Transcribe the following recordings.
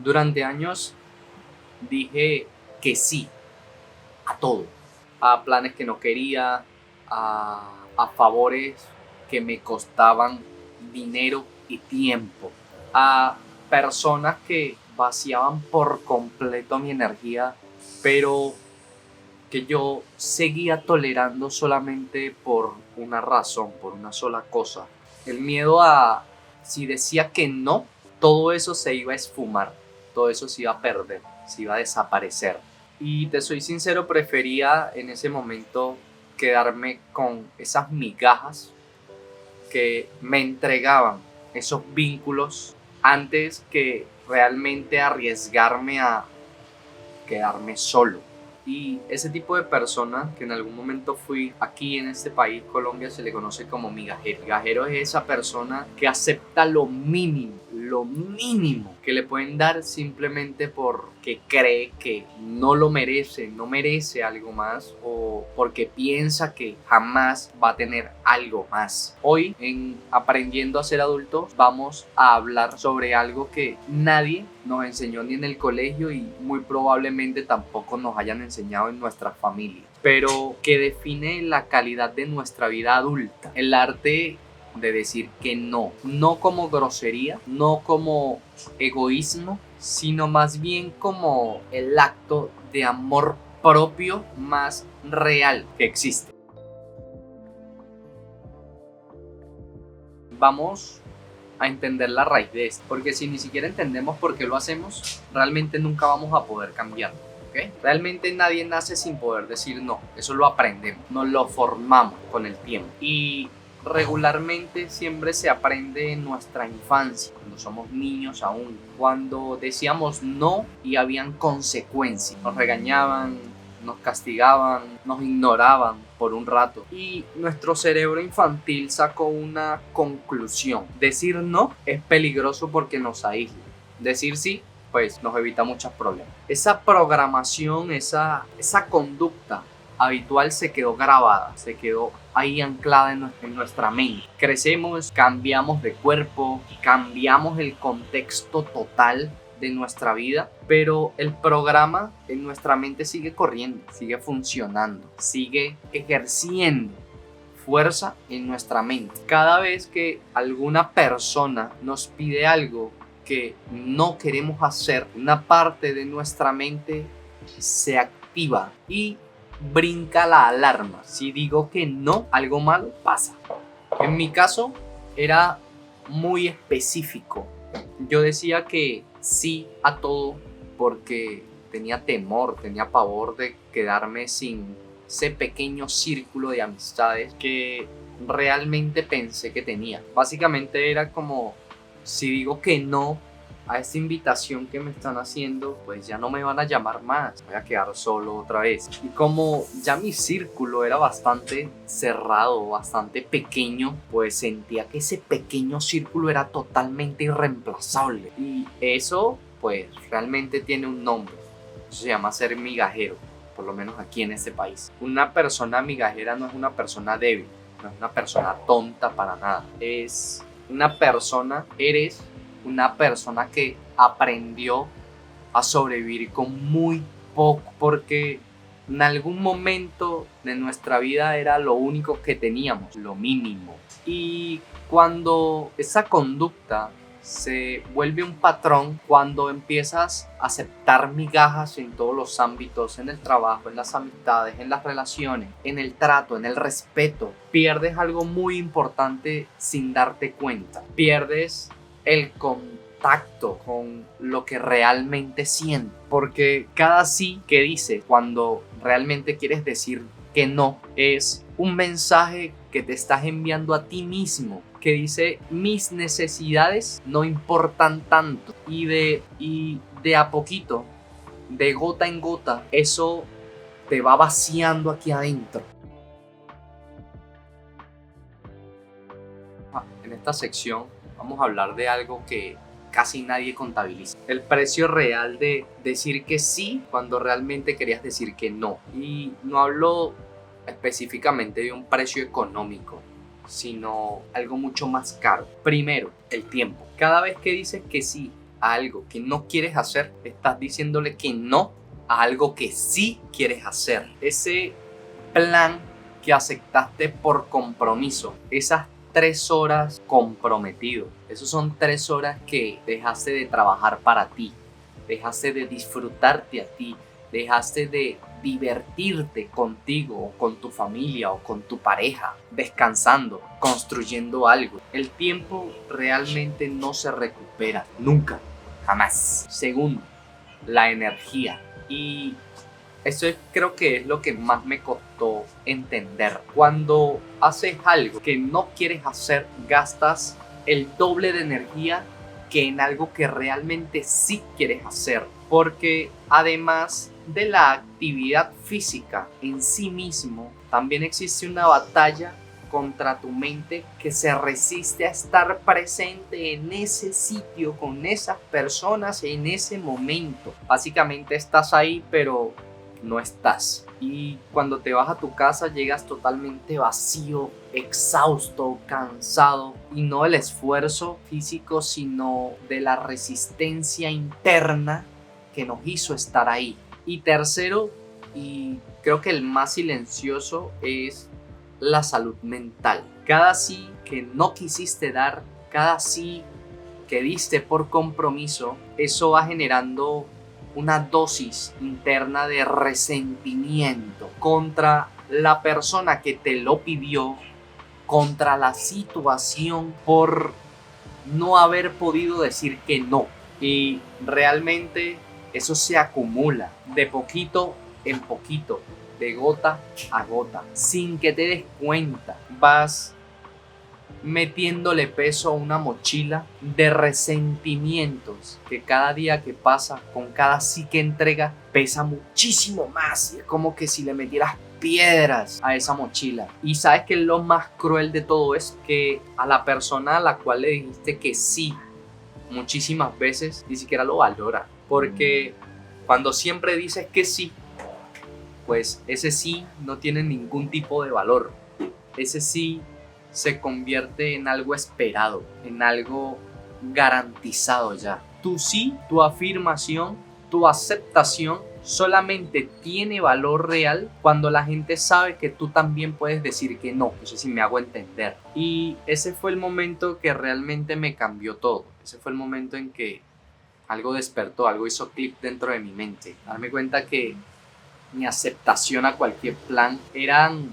Durante años dije que sí a todo, a planes que no quería, a favores que me costaban dinero y tiempo, a personas que vaciaban por completo mi energía, pero que yo seguía tolerando solamente por una razón, por una sola cosa. El miedo a, si decía que no, todo eso se iba a esfumar, todo eso se iba a perder, se iba a desaparecer. Y te soy sincero, prefería en ese momento quedarme con esas migajas que me entregaban esos vínculos antes que realmente arriesgarme a quedarme solo. Y ese tipo de persona que en algún momento fui aquí en este país, Colombia, se le conoce como migajero. Migajero es esa persona que acepta lo mínimo que le pueden dar simplemente porque cree que no lo merece, no merece algo más, o porque piensa que jamás va a tener algo más. Hoy en Aprendiendo a ser adultos vamos a hablar sobre algo que nadie nos enseñó ni en el colegio y muy probablemente tampoco nos hayan enseñado en nuestras familias, pero que define la calidad de nuestra vida adulta. El arte de decir que no, no como grosería, no como egoísmo, sino más bien como el acto de amor propio más real que existe. Vamos a entender la raíz de esto, porque si ni siquiera entendemos por qué lo hacemos, realmente nunca vamos a poder cambiarlo. ¿Okay? Realmente nadie nace sin poder decir no, eso lo aprendemos, nos lo formamos con el tiempo y regularmente siempre se aprende en nuestra infancia, cuando somos niños aún, cuando decíamos no y habían consecuencias, nos regañaban, nos castigaban, nos ignoraban por un rato y nuestro cerebro infantil sacó una conclusión: decir no es peligroso porque nos aísla, decir sí pues nos evita muchos problemas. Esa programación, esa conducta habitual se quedó grabada, se quedó ahí anclada en nuestra mente. Crecemos, cambiamos de cuerpo, cambiamos el contexto total de nuestra vida, pero el programa en nuestra mente sigue corriendo, sigue funcionando, sigue ejerciendo fuerza en nuestra mente. Cada vez que alguna persona nos pide algo que no queremos hacer, una parte de nuestra mente se activa y brinca la alarma. Si digo que no, algo malo pasa. En mi caso era muy específico. Yo decía que sí a todo porque tenía temor, tenía pavor de quedarme sin ese pequeño círculo de amistades que realmente pensé que tenía. Básicamente era como, si digo que no a esta invitación que me están haciendo, pues ya no me van a llamar más, voy a quedar solo otra vez. Y como ya mi círculo era bastante cerrado, bastante pequeño, pues sentía que ese pequeño círculo era totalmente irreemplazable. Y eso, pues realmente tiene un nombre, se llama ser migajero, por lo menos aquí en este país. Una persona migajera no es una persona débil, no es una persona tonta para nada, es una persona, eres una persona que aprendió a sobrevivir con muy poco, porque en algún momento de nuestra vida era lo único que teníamos, lo mínimo. Y cuando esa conducta se vuelve un patrón, cuando empiezas a aceptar migajas en todos los ámbitos, en el trabajo, en las amistades, en las relaciones, en el trato, en el respeto, pierdes algo muy importante sin darte cuenta. Pierdes el contacto con lo que realmente sientes, porque cada sí que dices cuando realmente quieres decir que no es un mensaje que te estás enviando a ti mismo, que dice: mis necesidades no importan tanto, y de a poquito, de gota en gota, eso te va vaciando aquí adentro. En esta sección vamos a hablar de algo que casi nadie contabiliza: el precio real de decir que sí cuando realmente querías decir que no. Y no hablo específicamente de un precio económico, sino algo mucho más caro. Primero, el tiempo. Cada vez que dices que sí a algo que no quieres hacer, estás diciéndole que no a algo que sí quieres hacer. Ese plan que aceptaste por compromiso, esas 3 horas comprometido, esos son 3 horas que dejaste de trabajar para ti, dejaste de disfrutarte a ti, dejaste de divertirte contigo o con tu familia o con tu pareja, descansando, construyendo algo. El tiempo realmente no se recupera, nunca, jamás. Segundo, la energía. Y eso creo que es lo que más me costó entender. Cuando haces algo que no quieres hacer, gastas el doble de energía que en algo que realmente sí quieres hacer. Porque además de la actividad física en sí mismo, también existe una batalla contra tu mente que se resiste a estar presente en ese sitio, con esas personas, en ese momento. Básicamente estás ahí, pero no estás. Y cuando te vas a tu casa llegas totalmente vacío, exhausto, cansado, y no del esfuerzo físico, sino de la resistencia interna que nos hizo estar ahí. Y tercero, y creo que el más silencioso, es la salud mental. Cada sí que no quisiste dar, cada sí que diste por compromiso, eso va generando una dosis interna de resentimiento contra la persona que te lo pidió, contra la situación por no haber podido decir que no. Y realmente eso se acumula de poquito en poquito, de gota a gota, sin que te des cuenta. Vas metiéndole peso a una mochila de resentimientos que cada día que pasa, con cada sí que entrega, pesa muchísimo más. Y es como que si le metieras piedras a esa mochila. Y sabes que lo más cruel de todo es que a la persona a la cual le dijiste que sí muchísimas veces ni siquiera lo valora, porque cuando siempre dices que sí, pues ese sí no tiene ningún tipo de valor. Ese sí se convierte en algo esperado, en algo garantizado ya. Tu sí, tu afirmación, tu aceptación solamente tiene valor real cuando la gente sabe que tú también puedes decir que no. No sé si me hago entender. Y ese fue el momento que realmente me cambió todo. Ese fue el momento en que algo despertó, algo hizo clic dentro de mi mente. Darme cuenta que mi aceptación a cualquier plan eran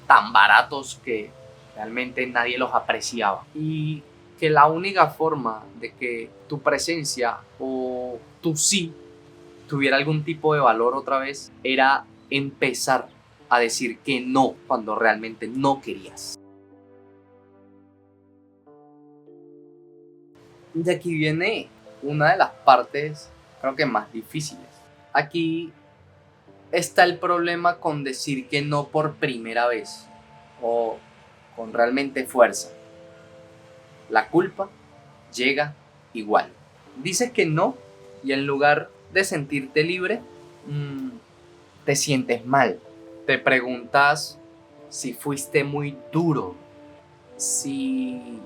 tan baratos que realmente nadie los apreciaba. Y que la única forma de que tu presencia o tu sí tuviera algún tipo de valor otra vez era empezar a decir que no cuando realmente no querías. De aquí viene una de las partes, creo que más difíciles. Aquí está el problema con decir que no por primera vez o con realmente fuerza. La culpa llega igual. Dices que no y en lugar de sentirte libre, te sientes mal. Te preguntas si fuiste muy duro, si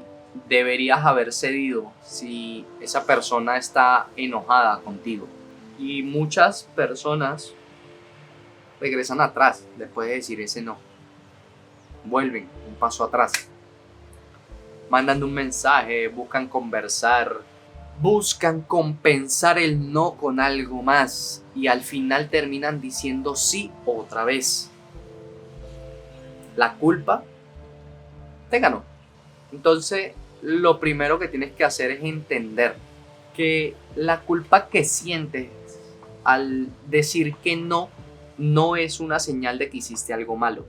deberías haber cedido, si esa persona está enojada contigo. Y muchas personas regresan atrás después de decir ese no. Vuelven un paso atrás. Mandan un mensaje, buscan conversar, buscan compensar el no con algo más y al final terminan diciendo sí otra vez. La culpa te ganó. Entonces, lo primero que tienes que hacer es entender que la culpa que sientes al decir que no, no es una señal de que hiciste algo malo.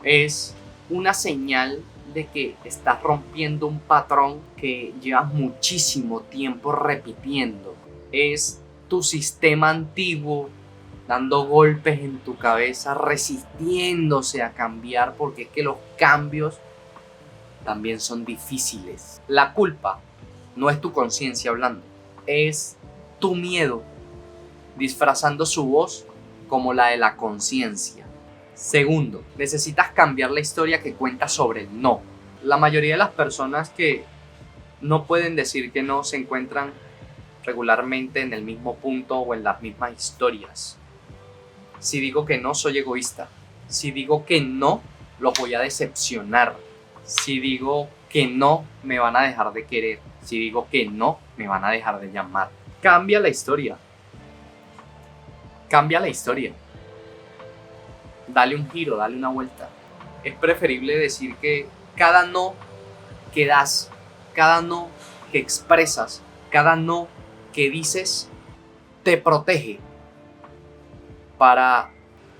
Es una señal de que estás rompiendo un patrón que llevas muchísimo tiempo repitiendo. Es tu sistema antiguo dando golpes en tu cabeza, resistiéndose a cambiar, porque es que los cambios también son difíciles. La culpa no es tu conciencia hablando, es tu miedo disfrazando su voz como la de la conciencia. Segundo, necesitas cambiar la historia que cuentas sobre el no. La mayoría de las personas que no pueden decir que no se encuentran regularmente en el mismo punto o en las mismas historias. Si digo que no, soy egoísta. Si digo que no, los voy a decepcionar. Si digo que no, me van a dejar de querer. Si digo que no, me van a dejar de llamar. Cambia la historia. Cambia la historia. Dale un giro, dale una vuelta. Es preferible decir que cada no que das, cada no que expresas, cada no que dices, te protege para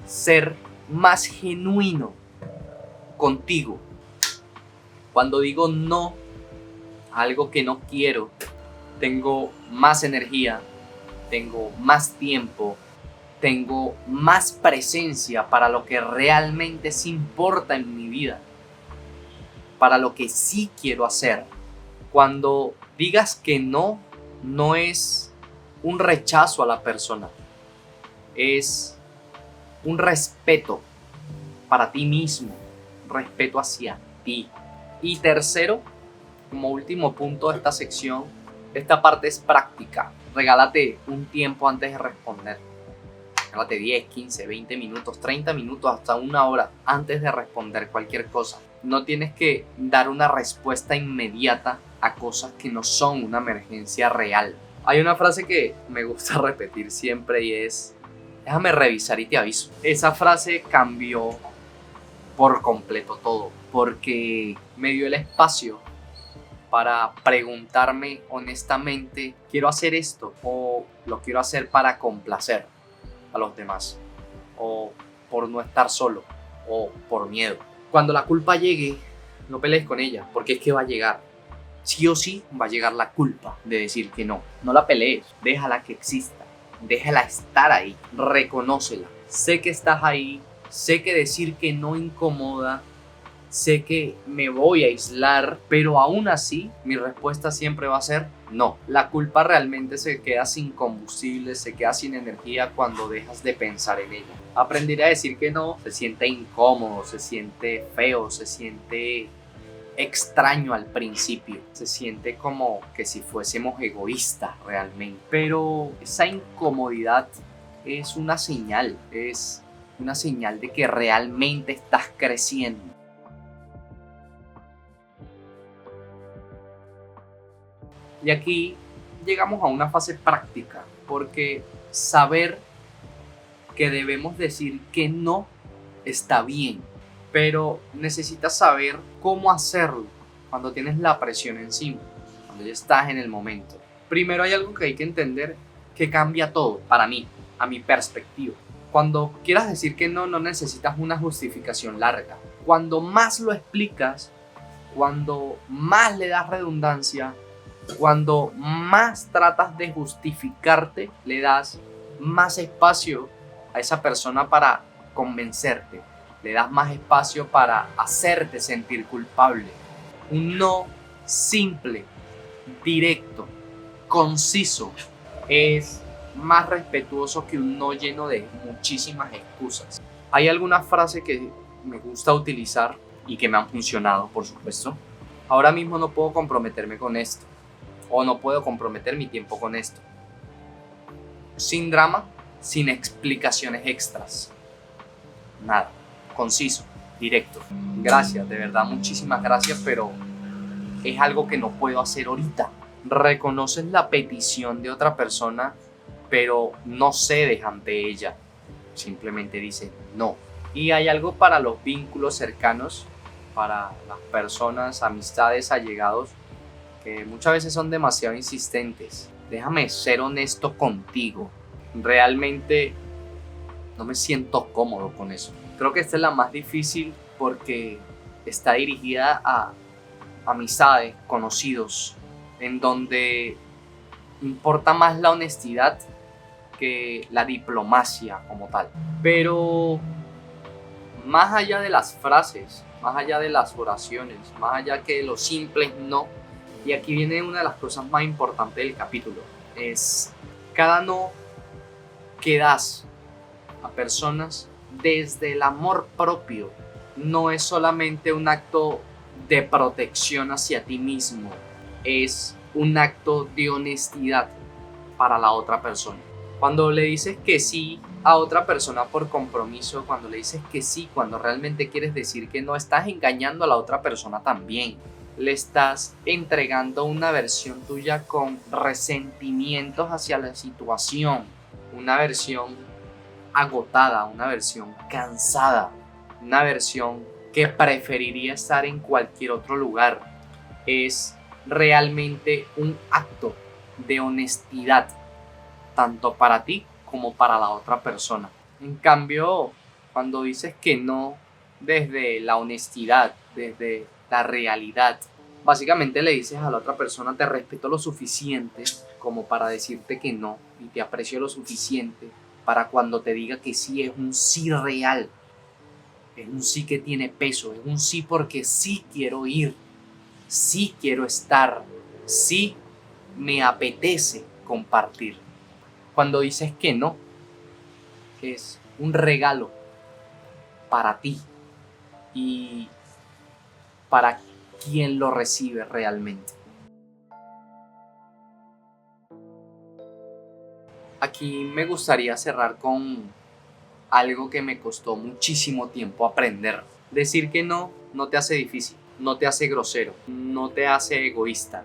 ser más genuino contigo. Cuando digo no a algo que no quiero, tengo más energía, tengo más tiempo, tengo más presencia para lo que realmente sí importa en mi vida, para lo que sí quiero hacer. Cuando digas que no, no es un rechazo a la persona, es un respeto para ti mismo, respeto hacia ti. Y tercero, como último punto de esta sección, esta parte es práctica. Regálate un tiempo antes de responder. Regálate 10, 15, 20 minutos, 30 minutos, hasta una hora antes de responder cualquier cosa. No tienes que dar una respuesta inmediata a cosas que no son una emergencia real. Hay una frase que me gusta repetir siempre y es: déjame revisar y te aviso. Esa frase cambió por completo todo, porque me dio el espacio para preguntarme honestamente, ¿quiero hacer esto o lo quiero hacer para complacer a los demás? O por no estar solo, o por miedo. Cuando la culpa llegue, no pelees con ella, porque es que va a llegar. Sí o sí va a llegar la culpa de decir que no. No la pelees, déjala que exista, déjala estar ahí, reconócela. Sé que estás ahí, sé que decir que no incomoda, sé que me voy a aislar, pero aún así mi respuesta siempre va a ser no. La culpa realmente se queda sin combustible, se queda sin energía cuando dejas de pensar en ella. Aprender a decir que no se siente incómodo, se siente feo, se siente extraño al principio, se siente como que si fuésemos egoístas realmente, pero esa incomodidad es una señal de que realmente estás creciendo. Y aquí llegamos a una fase práctica, porque saber que debemos decir que no está bien, pero necesitas saber cómo hacerlo cuando tienes la presión encima, cuando ya estás en el momento. Primero hay algo que hay que entender que cambia todo para mí, a mi perspectiva. Cuando quieras decir que no, no necesitas una justificación larga. Cuando más lo explicas, cuando más le das redundancia, cuando más tratas de justificarte, le das más espacio a esa persona para convencerte, le das más espacio para hacerte sentir culpable. Un no simple, directo, conciso es más respetuoso que un no lleno de muchísimas excusas. Hay algunas frases que me gusta utilizar y que me han funcionado, por supuesto. Ahora mismo no puedo comprometerme con esto, o no puedo comprometer mi tiempo con esto. Sin drama, sin explicaciones extras. Nada, conciso, directo. Gracias, de verdad, muchísimas gracias, pero es algo que no puedo hacer ahorita. Reconoces la petición de otra persona, pero no cedes ante ella. Simplemente dices no. Y hay algo para los vínculos cercanos, para las personas, amistades, allegados, que muchas veces son demasiado insistentes. Déjame ser honesto contigo. Realmente no me siento cómodo con eso. Creo que esta es la más difícil porque está dirigida a amistades, conocidos, en donde importa más la honestidad que la diplomacia como tal. Pero más allá de las frases, más allá de las oraciones, más allá que los simples no, y aquí viene una de las cosas más importantes del capítulo, es cada no que das a personas desde el amor propio no es solamente un acto de protección hacia ti mismo, es un acto de honestidad para la otra persona. Cuando le dices que sí a otra persona por compromiso, cuando le dices que sí, cuando realmente quieres decir que no, estás engañando a la otra persona también. Le estás entregando una versión tuya con resentimientos hacia la situación, una versión agotada, una versión cansada, una versión que preferiría estar en cualquier otro lugar. Es realmente un acto de honestidad, tanto para ti como para la otra persona. En cambio, cuando dices que no desde la honestidad, desde la realidad, básicamente le dices a la otra persona: te respeto lo suficiente como para decirte que no, y te aprecio lo suficiente para cuando te diga que sí, es un sí real, es un sí que tiene peso, es un sí porque sí quiero ir, sí quiero estar, sí me apetece compartir. Cuando dices que no, es un regalo para ti y para quien lo recibe realmente. Aquí me gustaría cerrar con algo que me costó muchísimo tiempo aprender. Decir que no te hace difícil, no te hace grosero, no te hace egoísta,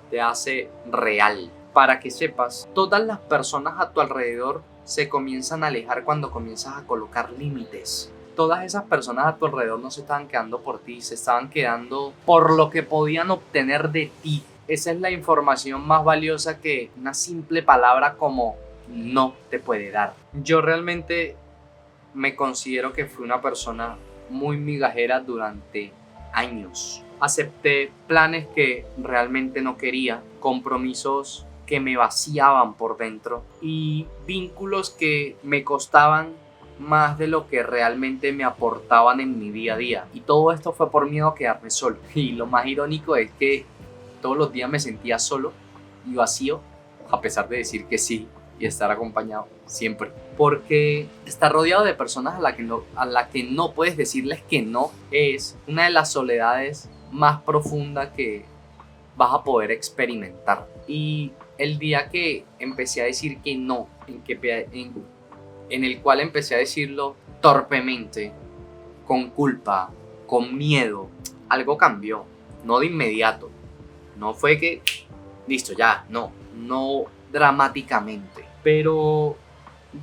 te hace real. Para que sepas, todas las personas a tu alrededor se comienzan a alejar cuando comienzas a colocar límites. Todas esas personas a tu alrededor no se estaban quedando por ti, se estaban quedando por lo que podían obtener de ti. Esa es la información más valiosa que una simple palabra como no te puede dar. Yo realmente me considero que fui una persona muy migajera durante años. Acepté planes que realmente no quería, compromisos que me vaciaban por dentro y vínculos que me costaban más de lo que realmente me aportaban en mi día a día. Y todo esto fue por miedo a quedarme solo. Y lo más irónico es que todos los días me sentía solo y vacío, a pesar de decir que sí y estar acompañado siempre. Porque estar rodeado de personas a la que no puedes decirles que no es una de las soledades más profundas que vas a poder experimentar. Y el día que empecé a decir que no, en el cual empecé a decirlo torpemente, con culpa, con miedo, algo cambió. No de inmediato. No fue que, listo, ya, no dramáticamente. Pero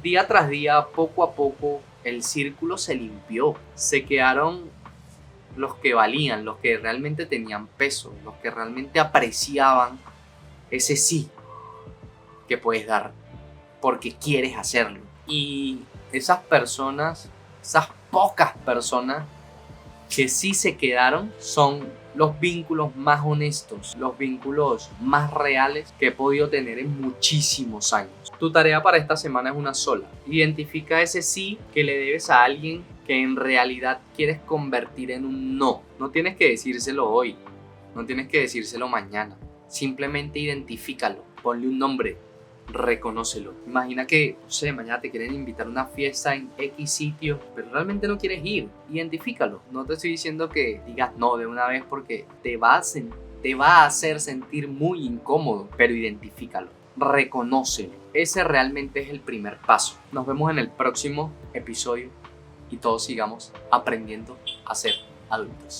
día tras día, poco a poco, el círculo se limpió. Se quedaron los que valían, los que realmente tenían peso, los que realmente apreciaban ese sí que puedes dar porque quieres hacerlo. Y esas personas, esas pocas personas que sí se quedaron, son los vínculos más honestos, los vínculos más reales que he podido tener en muchísimos años. Tu tarea para esta semana es una sola. Identifica ese sí que le debes a alguien que en realidad quieres convertir en un no. No tienes que decírselo hoy, no tienes que decírselo mañana. Simplemente identifícalo, ponle un nombre, reconócelo. Imagina que, no sé, mañana te quieren invitar a una fiesta en X sitio, pero realmente no quieres ir. Identifícalo. No te estoy diciendo que digas no de una vez porque te va a hacer sentir muy incómodo, pero identifícalo, reconócelo. Ese realmente es el primer paso. Nos vemos en el próximo episodio y todos sigamos aprendiendo a ser adultos.